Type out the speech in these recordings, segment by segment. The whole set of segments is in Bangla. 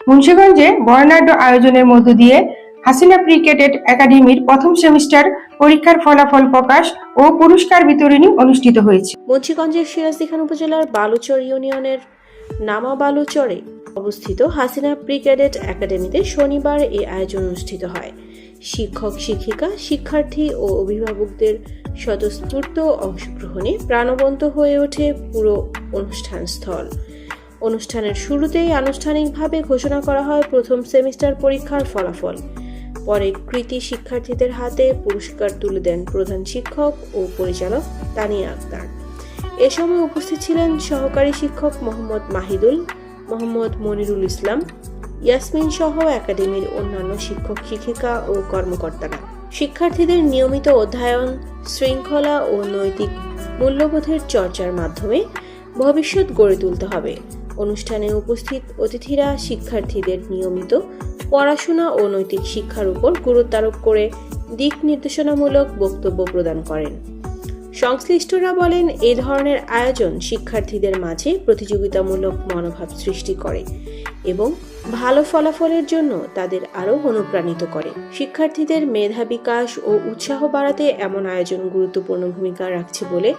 মুন্সিগঞ্জে বর্ণাঢ্য আয়োজনের মধ্য দিয়ে হাসিনা প্রি ক্যাডেট একাডেমির প্রথম সেমিস্টার পরীক্ষার ফলাফল প্রকাশ ও পুরস্কার বিতরণী অনুষ্ঠিত হয়েছে। মুন্সিগঞ্জের সিরাজদিখান উপজেলার বালুচর ইউনিয়নের নামা বালুচরে অবস্থিত হাসিনা প্রি ক্যাডেট একাডেমিতে শনিবার এই আয়োজন অনুষ্ঠিত হয়। শিক্ষক শিক্ষিকা শিক্ষার্থী ও অভিভাবকদের স্বতঃস্ফূর্ত অংশগ্রহণে প্রাণবন্ত হয়ে ওঠে পুরো অনুষ্ঠান স্থল। অনুষ্ঠানের শুরুতেই আনুষ্ঠানিকভাবে ঘোষণা করা হয় প্রথম সেমিস্টার পরীক্ষার ফলাফল। পরে কৃতী শিক্ষার্থীদের হাতে পুরস্কার তুলে দেন প্রধান শিক্ষক ও পরিচালক তানিয়া আক্তার। এ সময় উপস্থিত ছিলেন সহকারী শিক্ষক মোহাম্মদ মাহিদুল, মোহাম্মদ মনিরুল ইসলাম, ইয়াসমিন সহ একাডেমির অন্যান্য শিক্ষক শিক্ষিকা ও কর্মকর্তারা। শিক্ষার্থীদের নিয়মিত অধ্যয়ন, শৃঙ্খলা ও নৈতিক মূল্যবোধের চর্চার মাধ্যমে ভবিষ্যৎ গড়ে তুলতে হবে। অনুষ্ঠানে উপস্থিত অতিথিরা শিক্ষার্থীদের নিয়মিত পড়াশোনা ও নৈতিক শিক্ষার উপর গুরুত্ব আরোপ করে দিক নির্দেশনামূলক বক্তব্য প্রদান করেন। সংশ্লিষ্টরা বলেন, এই ধরনের আয়োজন শিক্ষার্থীদের মাঝে প্রতিযোগিতামূলক মনোভাব সৃষ্টি করে এবং ভালো ফলাফলের জন্য তাদের আরও অনুপ্রাণিত করে। শিক্ষার্থীদের মেধা বিকাশ ও উৎসাহ বাড়াতে এমন আয়োজন গুরুত্বপূর্ণ ভূমিকা রাখছে বলে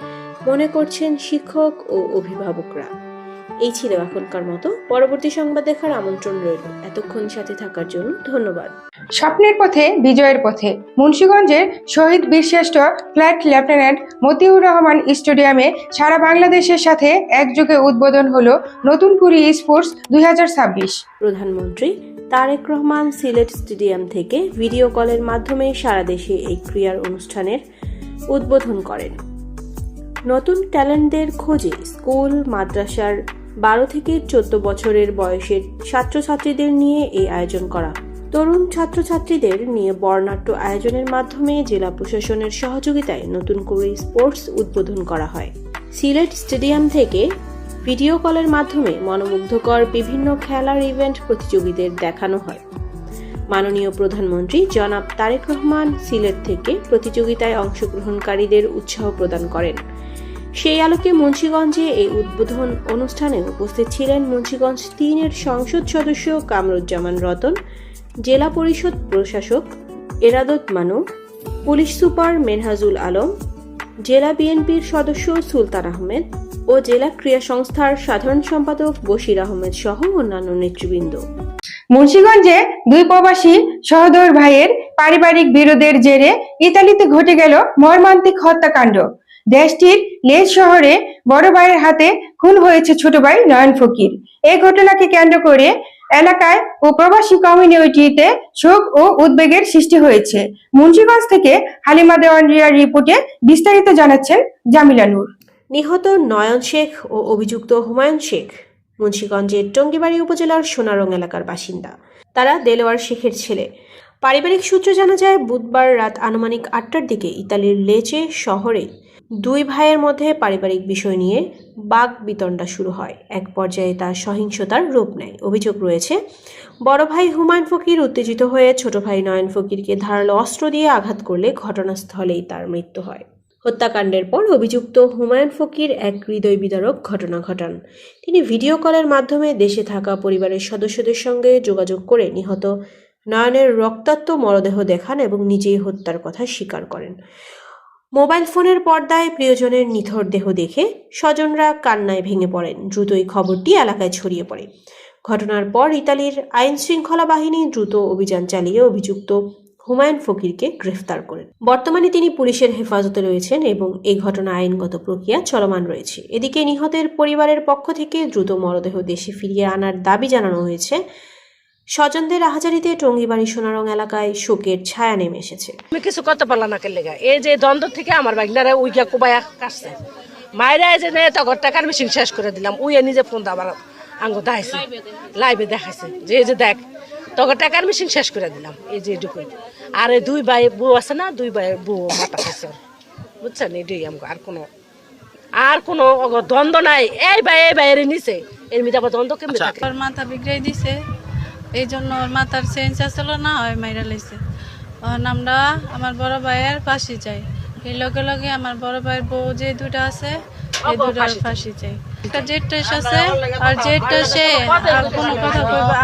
মনে করছেন শিক্ষক ও অভিভাবকরা। এই ছিল এখনকার মতো। পরবর্তী সংবাদ দেখার আমন্ত্রণ রইল। এতক্ষণ সাথে থাকার জন্য ধন্যবাদ। স্বপ্নের পথে বিজয়ের পথে মুন্সিগঞ্জের শহীদ বীরশ্রেষ্ঠ ফ্লাইট লেফটেন্যান্ট মতিউর রহমান স্টেডিয়ামে সারা বাংলাদেশের সাথে একযোগে উদ্বোধন হলো নতুন কুড়ি স্পোর্টস 2026। প্রধানমন্ত্রী তারেক রহমান সিলেট স্টেডিয়াম থেকে ভিডিও কলের মাধ্যমে সারা দেশে এই ক্রীড়ার অনুষ্ঠানের উদ্বোধন করেন। নতুন ট্যালেন্টদের খোঁজে স্কুল মাদ্রাসার 12 থেকে 14 বছরের বয়সের ছাত্রছাত্রীদের নিয়ে এই আয়োজন করা। তরুণ ছাত্রছাত্রীদের নিয়ে বর্ণাঢ্য আয়োজনের মাধ্যমে জেলা প্রশাসনের সহযোগিতায় নতুন করে স্পোর্টস উদ্বোধন করা হয়। সিলেট স্টেডিয়াম থেকে ভিডিও কলের মাধ্যমে মনোমুগ্ধকর বিভিন্ন খেলার ইভেন্ট প্রতিযোগীদের দেখানো হয়। মাননীয় প্রধানমন্ত্রী জনাব তারেক রহমান সিলেট থেকে প্রতিযোগিতায় অংশগ্রহণকারীদের উৎসাহ প্রদান করেন। সেই আলোকে মুন্সিগঞ্জে এই উদ্বোধন অনুষ্ঠানে উপস্থিত ছিলেন মুন্সিগঞ্জ 3-এর সংসদ সদস্য কামরুজ্জামান রতন, জেলা পরিষদ প্রশাসক এরাদত মানু, পুলিশ সুপার মেনহাজুল আলম, জেলা বিএনপির সদস্য সুলতান আহমেদ ও জেলা ক্রীড়া সংস্থার সাধারণ সম্পাদক বশির আহমেদ সহ অন্যান্য নেতৃবৃন্দ। মুন্সিগঞ্জে দুই প্রবাসী সহোদর ভাইয়ের পারিবারিক বিরোধের জেরে ইতালিতে ঘটে গেল মর্মান্তিক হত্যাকাণ্ড। দেশটির লেজ শহরে বড় ভাইয়ের হাতে খুন হয়েছে ছোট ভাই নয়ন ফকির। এই ঘটনাকে কেন্দ্র করে এলাকায় ও প্রবাসী কমিউনিটিতে শোক ও উদ্বেগের সৃষ্টি হয়েছে। মুন্সিগঞ্জ থেকে হালিমা দেওয়ান রিয়ার রিপোর্টে বিস্তারিত জানাচ্ছেন জামিলা নূর। নিহত নয়ন শেখ ও অভিযুক্ত হুমায়ুন শেখ মুন্সিগঞ্জের টঙ্গিবাড়ি উপজেলার সোনারং এলাকার বাসিন্দা। তারা দেলোয়ার শেখের ছেলে। পারিবারিক সূত্রে জানা যায়, বুধবার রাত আনুমানিক 8টার দিকে ইতালির লেচে শহরে দুই ভাইয়ের মধ্যে পারিবারিক বিষয় নিয়ে বাক বিতণ্ডা শুরু হয়। এক পর্যায়ে তা সহিংসতার রূপ নেয়। অভিযোগ রয়েছে, বড় ভাই হুমায়ুন ফকির উত্তেজিত হয়ে ছোট ভাই নয়ন ফকিরকে ধারালো অস্ত্র দিয়ে আঘাত করলে ঘটনাস্থলেই তার মৃত্যু হয়। হত্যাকাণ্ডের পর অভিযুক্ত হুমায়ুন ফকির এক হৃদয় বিদারক ঘটনা ঘটান। তিনি ভিডিও কলের মাধ্যমে দেশে থাকা পরিবারের সদস্যদের সঙ্গে যোগাযোগ করে নিহত নয়নের রক্তাক্ত মরদেহ দেখান এবং নিজেই হত্যার কথা স্বীকার করেন। মোবাইল ফোনের পর্দায় প্রিয়জনের নিথর দেহ দেখে স্বজনরা কান্নায় ভেঙে পড়েন। দ্রুতই খবরটি এলাকায় ছড়িয়ে পড়ে। ঘটনার পর ইতালির আইন শৃঙ্খলা বাহিনী দ্রুত অভিযান চালিয়ে অভিযুক্ত হুমায়ুন ফকিরকে গ্রেফতার করেন। বর্তমানে তিনি পুলিশের হেফাজতে রয়েছেন এবং এই ঘটনা আইনগত প্রক্রিয়া চলমান রয়েছে। এদিকে নিহতের পরিবারের পক্ষ থেকে দ্রুত মরদেহ দেশে ফিরিয়ে আনার দাবি জানানো হয়েছে। স্বজনদের আহাজারিতে টঙ্গিবাড়ি সোনারং এলাকায় শোকের ছায়া নেমে এসেছে। আমি কিছু করতে পারলাম না কেলেগা, এই যে দ্বন্দ্ব থেকে আমার বাগনারা উইকা কোবায়া কাটছে, মায়েরা যে তখন টাকার মেশিন শেষ করে দিলাম। উইয়া নিজে ফোন আমার আঙ্গ দেখাইছে, লাইভে দেখাইছে যে দেখ তখন টাকার মেশিন শেষ করে দিলাম। এই যে এটুকু। আর এই দুই ভাই বউ আছে না, দুই ভাই বউ মাথা খাইছে, বুঝছেন? এটাই আমাকে আর কোনো দ্বন্দ্ব নাই। এই ভাইয়ের নিচে এর মধ্যে আবার দ্বন্দ্ব কেমন থাকে? মাথা বিগড়াই দিছে, এই জন্য ওর মাথার চেঞ্জ আসলো না, ওই মাইরা লাইছে। আমরা আমার বড় ভাইয়ের ফাঁসি চাই। এই লগে লগে আমার বড় ভাইয়ের বউ যে দুটা আছে, এই দুটার ফাঁসি চাই। একটা জেঠটাস আছে, আর জেঠটা সে আর কোনো কথা কইবে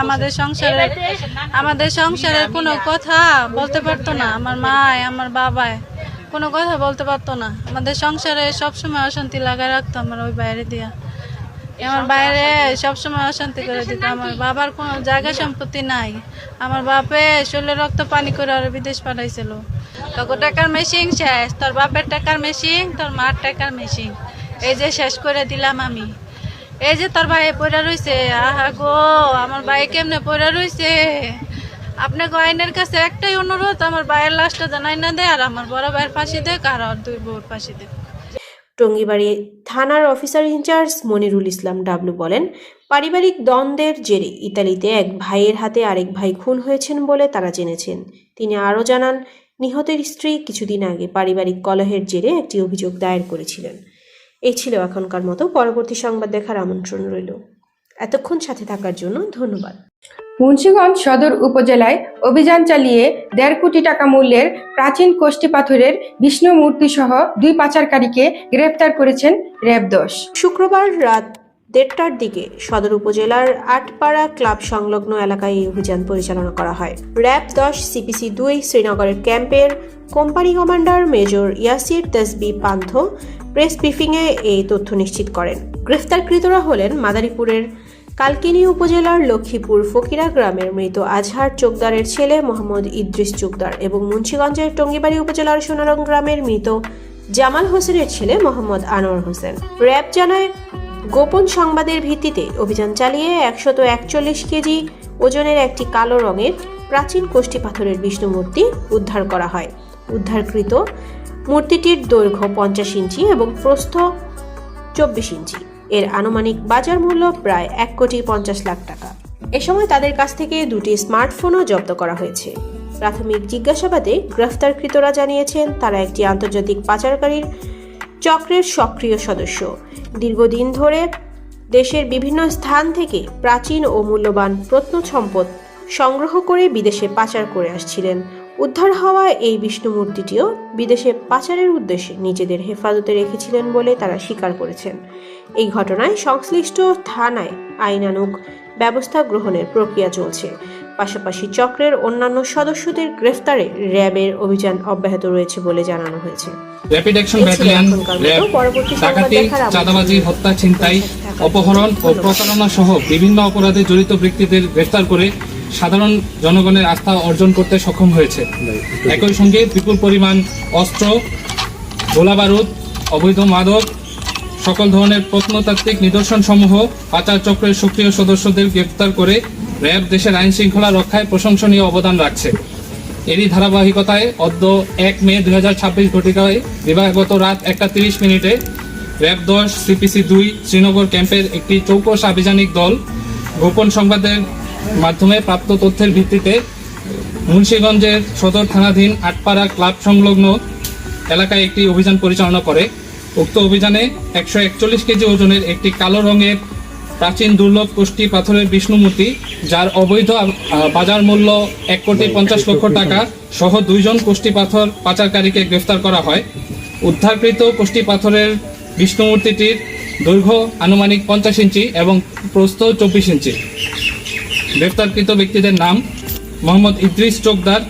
আমাদের সংসারের কোনো কথা বলতে পারতো না। আমার মায় আমার বাবায় কোনো কথা বলতে পারতো না। আমাদের সংসারে সবসময় অশান্তি লাগায় রাখতো আমার ওই বাইরে দিয়া। আমার বাইরে সবসময় অশান্তি করে দিত। আমার বাবার কোনো জায়গা সম্পত্তি নাই। আমার বাপে শরীরে রক্ত পানি করে আর বিদেশ পাঠাইছিল। তখন টাকার মেশিন শেষ, তোর বাপের টাকার মেশিন, তোর মার টাকার মেশিন, এই যে শেষ করে দিলাম আমি। এই যে তোর ভাই পড়া রয়েছে, আহা গো আমার ভাই কেমনে পড়া রয়েছে। আপনি আইনের কাছে একটাই অনুরোধ, আমার ভাইয়ের লাশটা জানাই না দেয়, আর আমার বড় ভাইয়ের ফাঁসি দেয়, আর আর দুই বউর ফাঁসি দেয়। টঙ্গীবাড়ি থানার অফিসার ইনচার্জ মনিরুল ইসলাম ডাবলু বলেন, পারিবারিক দ্বন্দ্বের জেরে ইতালিতে এক ভাইয়ের হাতে আরেক ভাই খুন হয়েছেন বলে তারা জেনেছেন। তিনি আরও জানান, নিহতের স্ত্রী কিছুদিন আগে পারিবারিক কলহের জেরে একটি অভিযোগ দায়ের করেছিলেন। এই ছিল এখনকার মতো। পরবর্তী সংবাদ দেখার আমন্ত্রণ রইল। এতক্ষণ সাথে থাকার জন্য ধন্যবাদ। মুন্সিগঞ্জ সদর উপজেলায় অভিযান চালিয়ে 1.5 কোটি টাকা মূল্যের প্রাচীন কোষ্ঠী পাথরের বিষ্ণু মূর্তি সহ 2 পাচারকারীকে গ্রেফতার করেছেন র্যাব 10। শুক্রবার রাত 1:30টার দিকে সদর উপজেলার আটপাড়া ক্লাব সংলগ্ন এলাকায় এই অভিযান পরিচালনা করা হয়। র্যাব 10 CPC 2 শ্রীনগরের ক্যাম্পের কোম্পানি কমান্ডার মেজর ইয়াসির তসবি পান্থ প্রেস ব্রিফিংয়ে এই তথ্য নিশ্চিত করেন। গ্রেফতারকৃতরা হলেন মাদারীপুরের কালকিনি উপজেলার লক্ষ্মীপুর ফকিরা গ্রামের মৃত আজহার চোকদারের ছেলে মোহাম্মদ ইদ্রিস চোকদার এবং মুন্সিগঞ্জের টঙ্গীবাড়ি উপজেলার সোনারং গ্রামের মৃত জামাল হোসেনের ছেলে মোহাম্মদ আনোয়ার হোসেন। র্যাব জানায়, গোপন সংবাদের ভিত্তিতে অভিযান চালিয়ে 141 কেজি ওজনের একটি কালো রঙের প্রাচীন কোষ্ঠী পাথরের বিষ্ণু মূর্তি উদ্ধার করা হয়। উদ্ধারকৃত মূর্তিটির দৈর্ঘ্য 50 ইঞ্চি এবং প্রস্থ 24 ইঞ্চি। এর আনুমানিক বাজার মূল্য প্রায় 1,50 লাখ টাকা। এ সময় তাদের কাছ থেকে 2টি স্মার্টফোনও জব্দ করা হয়েছে। প্রাথমিক জিজ্ঞাসাবাদে গ্রেফতারকৃতরা জানিয়েছেন তারা একটি আন্তর্জাতিক পাচারকারীর চক্রের সক্রিয় সদস্য। দীর্ঘদিন ধরে দেশের বিভিন্ন স্থান থেকে প্রাচীন ও মূল্যবান প্রত্নসম্পদ সংগ্রহ করে বিদেশে পাচার করে আসছিলেন। উদ্ধার হওয়া এই বিষ্ণু মূর্তিটিও বিদেশে পাচারের উদ্দেশ্যে নিজেদের হেফাজতে রেখেছিলেন বলে তারা স্বীকার করেছেন। এই ঘটনায় সংশ্লিষ্ট থানায় আইনানুগ ব্যবস্থা গ্রহণের প্রক্রিয়া চলছে। পাশাপাশি চক্রের অন্যান্য সদস্যদের গ্রেফতারে র্যাবের অভিযান অব্যাহত রয়েছে বলে জানানো হয়েছে। র্যাপিড অ্যাকশন ব্যাটালিয়ন র্যাব ডাকাতি, চাঁদাবাজি, হত্যা, ছিনতাই, অপহরণ ও প্রতারণা সহ বিভিন্ন অপরাধে জড়িত ব্যক্তিদের গ্রেফতার করে সাধারণ জনগণের আস্থা অর্জন করতে সক্ষম হয়েছে। একই সঙ্গে বিপুল পরিমাণ অস্ত্র, গোলাবারুদ, অবৈধ মাদক, সকল ধরনের প্রত্নতাত্ত্বিক নিদর্শন সমূহ পাচার চক্রের সক্রিয় সদস্যদের গ্রেফতার করে র্যাব দেশের আইন শৃঙ্খলা রক্ষায় প্রশংসনীয় অবদান রাখছে। এরই ধারাবাহিকতায় অদ্য 1 মে 2026 ঘটিকায় দিবাগত রাত 1:30 মিনিটে র্যাব 10 CPC 2 শ্রীনগর ক্যাম্পের একটি চৌকস আভিযানিক দল গোপন সংবাদের মাধ্যমে প্রাপ্ত তথ্যের ভিত্তিতে মুন্সিগঞ্জের সদর থানাধীন আটপাড়া ক্লাব সংলগ্ন এলাকায় একটি অভিযান পরিচালনা করে। উক্ত অভিযানে 141 কেজি ওজনের একটি কালো রঙের প্রাচীন দুর্লভ কোষ্ঠী পাথরের বিষ্ণু মূর্তি, যার অবৈধ বাজার মূল্য 1,50 লক্ষ টাকা সহ 2 জন কোষ্ঠী পাথর পাচারকারীকে গ্রেফতার করা হয়। উদ্ধারকৃত কোষ্ঠী পাথরের বিষ্ণু মূর্তিটির দৈর্ঘ্য আনুমানিক 50 ইঞ্চি এবং প্রস্থ 24 ইঞ্চি। গ্রেফতারকৃত ব্যক্তিদের নাম: মোহাম্মদ ইদ্রিস চোকদার,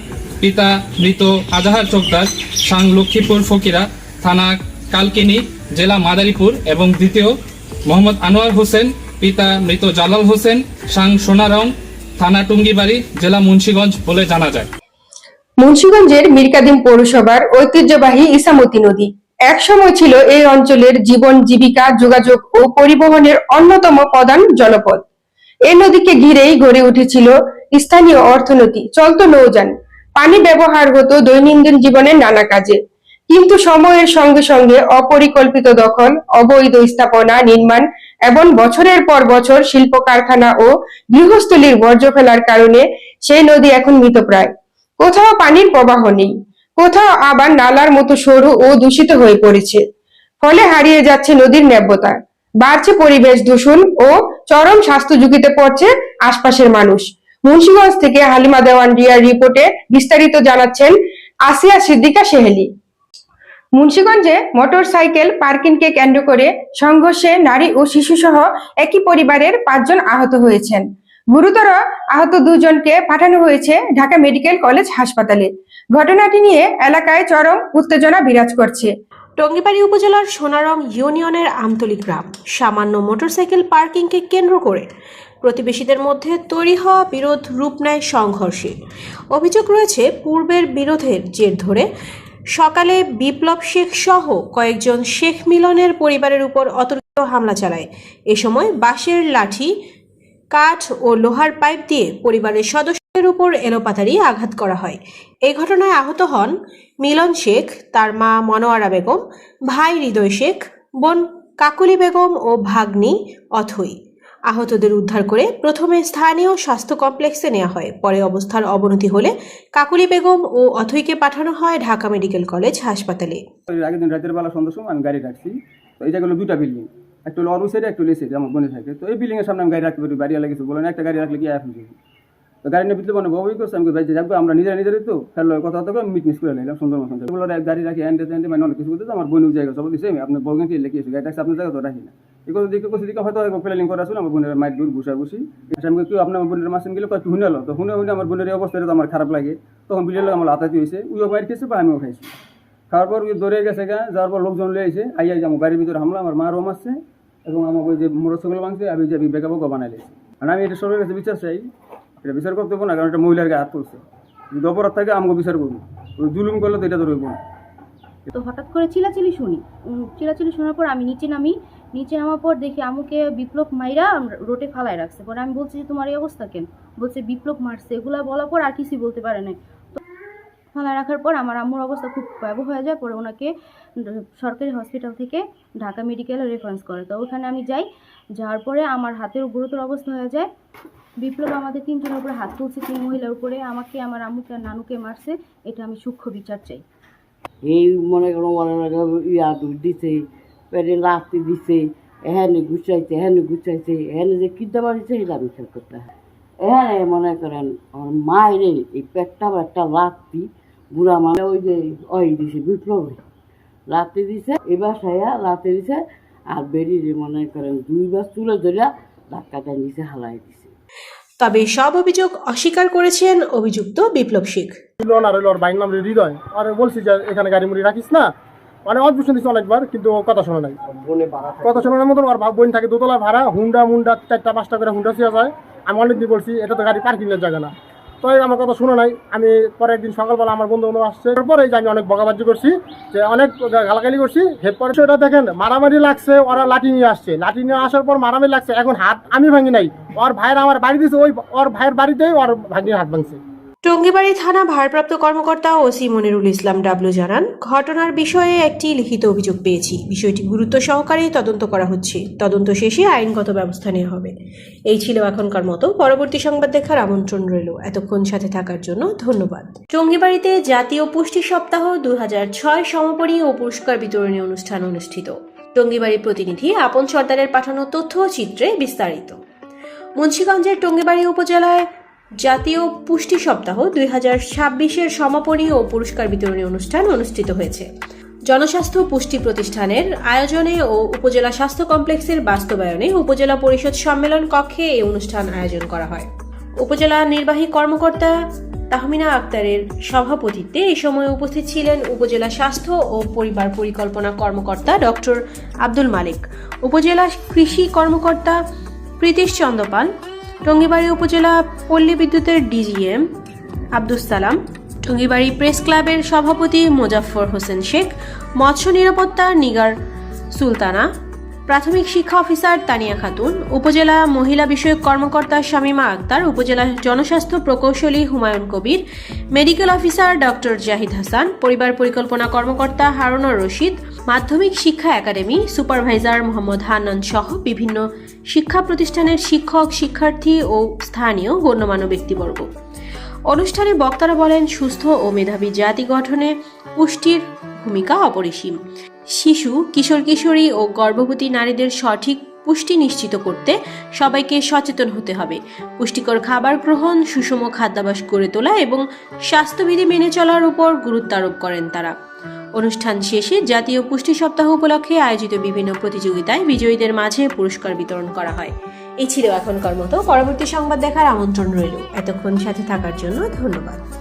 পিতা মৃত আজহার চোকদার, সাং লক্ষ্মীপুর ফকিরা, থানা কালকিনি, জেলা মাদারীপুর, এবং দ্বিতীয় মোহাম্মদ আনোয়ার হোসেন, পিতা মৃত জালাল হোসেন, সাং সোনারং, থানা টঙ্গীবাড়ি, জেলা মুন্সিগঞ্জ বলে জানা যায়। মুন্সিগঞ্জের মিরকাদিম পৌরসভার ঐতিহ্যবাহী ইসামতি নদী একসময় ছিল এই অঞ্চলের জীবন জীবিকা, যোগাযোগ ও পরিবহনের অন্যতম প্রধান জলপথ। এই নদীকে ঘিরেই গড়ে উঠেছিল স্থানীয় অর্থনীতি, চলত নৌযান, পানি ব্যবহার হতো দৈনন্দিন জীবনের নানা কাজে। কিন্তু সময়ের সঙ্গে সঙ্গে অপরিকল্পিত দখল, অবৈধ স্থাপনা নির্মাণ এবং বছরের পর বছর শিল্প কারখানা ও গৃহস্থলীর বর্জ্য ফেলার কারণে সেই নদী এখন মৃতপ্রায়। কোথাও পানির প্রবাহ নেই, কোথাও আবার নালার মতো সরু ও দূষিত হয়ে পড়েছে। ফলে হারিয়ে যাচ্ছে নদীর নাব্যতা, বাড়ছে পরিবেশ দূষণ ও চরম স্বাস্থ্য ঝুঁকিতে পড়ছে আশপাশের মানুষ। মুন্সিগঞ্জ থেকে হালিমা দেওয়ান রিয়ার রিপোর্টে বিস্তারিত জানাচ্ছেন আসিয়া সিদ্দিকা সেহেলি। মুন্সিগঞ্জে মোটরসাইকেল পার্কিংকে কেন্দ্র করে সংঘর্ষে নারী ও শিশুসহ একই পরিবারের 5 জন আহত হয়েছেন। গুরুতর আহত 2 জনকে পাঠানো হয়েছে ঢাকা মেডিকেল কলেজ হাসপাতালে। ঘটনাটি নিয়ে এলাকায় চরম উত্তেজনা বিরাজ করছে। টঙ্গীবাড়ি উপজেলার সোনারং ইউনিয়নের আমতলী গ্রাম সামান্য মোটরসাইকেল পার্কিংকে কেন্দ্র করে প্রতিবেশীদের মধ্যে তৈরি হওয়া বিরোধ রূপ নেয় সংঘর্ষে। অভিযোগ রয়েছে পূর্বের বিরোধের জের ধরে সকালে বিপ্লব শেখ সহ কয়েকজন শেখ মিলনের পরিবারের উপর অতর্কিত হামলা চালায়। এ সময় বাঁশের লাঠি, কাঠ ও লোহার পাইপ দিয়ে পরিবারের সদস্যদের উপর এলোপাতাড়ি আঘাত করা হয়। এই ঘটনায় আহত হন মিলন শেখ, তার মা মনোয়ারা বেগম, ভাই হৃদয় শেখ, বোন কাকুলি বেগম ও ভাগ্নি অথই। আহতদের উদ্ধার করে প্রথমে স্থানীয় স্বাস্থ্য কমপ্লেক্সে নেওয়া হয়। পরে অবস্থার অবনতি হলে কাকুলি বেগম ও অথইকে পাঠানো হয় ঢাকা মেডিকেল কলেজ হাসপাতালে। আগের দিন রাতের বেলা সন্ধ্যার সময় আমি গাড়ি রাখছি, তো এই জায়গাগুলো 2টা বিল্ডিং, একটা হলো অরু সাইডে, একটা হলো এই সাইডে আমার বোনের থাকে। তো এই বিল্ডিং এর সামনে আমি গাড়ি রাখতে পারি, বাড়ি লেগেছে বলেন একটা গাড়ি রাখলে কি আফি যাবে। তো গাড়ি নিয়ে বিতলে মানে বউই করছে, আমি বাইরে যাবো, আমরা নিজেরাই তো ফেললো কথা কথা মিট মিস করে নিলাম সুন্দর মতন। এগুলো গাড়ি রাখি এন্ডে মানে অনেক কিছু বলতে আমার বোনের জায়গা সব দিচ্ছে, আপনার বউকে কি লেগেছে গাড়ি রাখছে আপনার জায়গা তো রাখি না। এগুলো দিকে করছি দিকে হয়তো প্ল্যানিং করা ছিল আমার বোনের মাইট দূর বসা বসি। আমি কেউ আপনার বোনের মাসিন গেলে কয়েকটু হুনে এলো, তো হুনে আমার বোনের এই অবস্থাটা তো আমার খারাপ লাগে। তখন বিলে আমার হাতাতি হয়েছে, উইও বাইর খেয়েছে বা আমিও খাইছি। খাওয়ার পর দৌড়ে গেছে গা, যাওয়ার পর লোকজন লিয়ে এসে আইয়া আমার বাড়ির ভিতরে হামলা, আমার মা রোম আসছে এবং আমার ওই যে মোটরসাইকেল ভাঙছে, আমি যে বেকাবো বানাই লেছি। আর আমি এটা সরকারের কাছে বিচার চাই, এটা বিচার করতে হবো না, কারণ এটা মহিলার গায়ে হাত তুলছে। যদি অপরাধ থাকে আমাকে বিচার করবো, জুলুম করলে তো এটা তো রইব না। তো হঠাৎ করে চিলাচিলি শোনার পর আমি নিচে নামার পর দেখি আমুকে বিপ্লব মাইরা রোডে ফালায় রাখছে। পরে আমি বলছি যে তোমার এই অবস্থা কেন, বলছে বিপ্লব মারছে। এগুলা বলার পর আর কিছুই বলতে পারে নাই। তো ফালায় রাখার পর আমার আম্মুর অবস্থা খুব ভয়াবহ হয়ে যায়। পরে ওনাকে সরকারি হসপিটাল থেকে ঢাকা মেডিকেলে রেফারেন্স করে। তো ওখানে আমি যাওয়ার পরে আমার হাতের গুরুতর অবস্থা হয়ে যায়। বিপ্লব আমাদের 3 জনের উপরে হাত তুলছে, 3 মহিলার উপরে, আমাকে, আমার আম্মুকে আর নানুকে মারছে। এটা আমি সূক্ষ্ম বিচার চাই। এই মনে করো ইয়া দিছে, পেটে লাস্তি দিছে, এখানে গুছাইছে এখানে যে কিনতে পারিছে এটা বিচার করতে হয়। এখানে মনে করেন আমার মায়ের এই পেটটা একটা লাস্তি বুড়া মানে ওই যে দিছে বিপ্লবে লাস্তি দিছে, এবার সাইয়া লাস্তি দিছে আর বেরিয়ে মনে করেন 2 বার তুলে ধরিয়া ধাক্কাটা নিচে হালাই দিছে। তবে সব অভিযোগ অস্বীকার করেছেন অভিযুক্ত বিপ্লব শেখ। বাইর নাম হৃদয়, আর বলছি যে এখানে গাড়ি মুড়ি রাখিস না, মানে অদ্ভুত দিচ্ছে অনেকবার, কিন্তু কথা শোনা নাই, কথা শোনার মতন। আর বোন থাকে দোতলা ভাড়া, হুন্ডা 4-5টা করে হুন্ডা ছিয়া যায়। আমি অনেকদিন বলছি এটা তো গাড়ি পার্কিংয়ের জায়গা না, তো আমার কথা শোনা নাই। আমি পরে একদিন সকালবেলা আমার বন্ধু আসছে, তারপরে যে আমি অনেক বকাবাজি করছি, যে অনেক গালাগালি করছি। এরপরে সেটা দেখেন মারামারি লাগছে, ওরা লাঠি নিয়ে আসছে, লাঠি নিয়ে আসার পর মারামারি লাগছে। এখন হাত আমি ভাঙি নাই, ওর ভাইয়ের আমার বাড়ি দিয়েছে, ওর ভাইয়ের বাড়িতেই ওর ভাগ্নির হাত ভাঙছে। টঙ্গীবাড়ি থানা ভারপ্রাপ্ত কর্মকর্তা ওসি মনিরুল ইসলাম ডাবলু জানান, ঘটনার বিষয়ে একটি লিখিত অভিযোগ পেয়েছি। বিষয়টি গুরুত্ব সহকারে তদন্ত করা হচ্ছে। তদন্ত শেষে আইনগত ব্যবস্থা নেওয়া হবে। এই ছিল এখনকার মতো। পরবর্তী সংবাদ দেখার আমন্ত্রণ রইল। এতক্ষণ সাথে থাকার জন্য ধন্যবাদ। টঙ্গীবাড়িতে জাতীয় পুষ্টি সপ্তাহ 2006 সমাপনী ও পুরস্কার বিতরণী অনুষ্ঠান অনুষ্ঠিত। টঙ্গীবাড়ির প্রতিনিধি আপন সর্দারের পাঠানো তথ্য ও চিত্রে বিস্তারিত। মুন্সিগঞ্জের টঙ্গীবাড়ি উপজেলায় জাতীয় পুষ্টি সপ্তাহ 2026-এর সমাপনী ও পুরস্কার বিতরণী অনুষ্ঠান অনুষ্ঠিত হয়েছে। জনস্বাস্থ্য পুষ্টি প্রতিষ্ঠানের আয়োজনে ও উপজেলা স্বাস্থ্য কমপ্লেক্সের বাস্তবায়নে উপজেলা পরিষদ সম্মেলন কক্ষে এই অনুষ্ঠান আয়োজন করা হয়। উপজেলা নির্বাহী কর্মকর্তা তাহমিনা আক্তারের সভাপতিত্বে এই সময় উপস্থিত ছিলেন উপজেলা স্বাস্থ্য ও পরিবার পরিকল্পনা কর্মকর্তা ডক্টর আব্দুল মালিক, উপজেলা কৃষি কর্মকর্তা প্রীতিশ চন্দ্র পাল, টঙ্গীবাড়ি উপজেলা পল্লী বিদ্যুতের ডিজিএম আব্দুস সালাম, টঙ্গীবাড়ি প্রেস ক্লাবের সভাপতি মোজাফফর হোসেন শেখ, মৎস্য নিরাপত্তা নিগার সুলতানা, প্রাথমিক শিক্ষা অফিসার তানিয়া খাতুন, উপজেলা মহিলা বিষয়ক কর্মকর্তা শামীমা আক্তার, উপজেলা জনস্বাস্থ্য প্রকৌশলী Humayun Kabir, medical officer doctor Zahid Hasan, পরিবার পরিকল্পনা কর্মকর্তা হারুনুর রশিদ, মাধ্যমিক শিক্ষা একাডেমি সুপারভাইজার মোহাম্মদ হান্নান সহ বিভিন্ন শিক্ষা প্রতিষ্ঠানের শিক্ষক, শিক্ষার্থী ও স্থানীয় গণ্যমান্য ব্যক্তিবর্গ। অনুষ্ঠানে বক্তারা বলেন, সুস্থ ও মেধাবী জাতি গঠনে পুষ্টির ভূমিকা অপরিসীম। শিশু, কিশোর কিশোরী ও গর্ভবতী নারীদের সঠিক পুষ্টি নিশ্চিত করতে সবাইকে সচেতন হতে হবে। পুষ্টিকর খাবার গ্রহণ, সুষম খাদ্যাভ্যাস গড়ে তোলা এবং স্বাস্থ্যবিধি মেনে চলার উপর গুরুত্ব আরোপ করেন তারা। অনুষ্ঠান শেষে জাতীয় পুষ্টি সপ্তাহ উপলক্ষে আয়োজিত বিভিন্ন প্রতিযোগিতায় বিজয়ীদের মাঝে পুরস্কার বিতরণ করা হয়। এই ছিল এখনকার মতো। পরবর্তী সংবাদ দেখার আমন্ত্রণ রইল। এতক্ষণ সাথে থাকার জন্য ধন্যবাদ।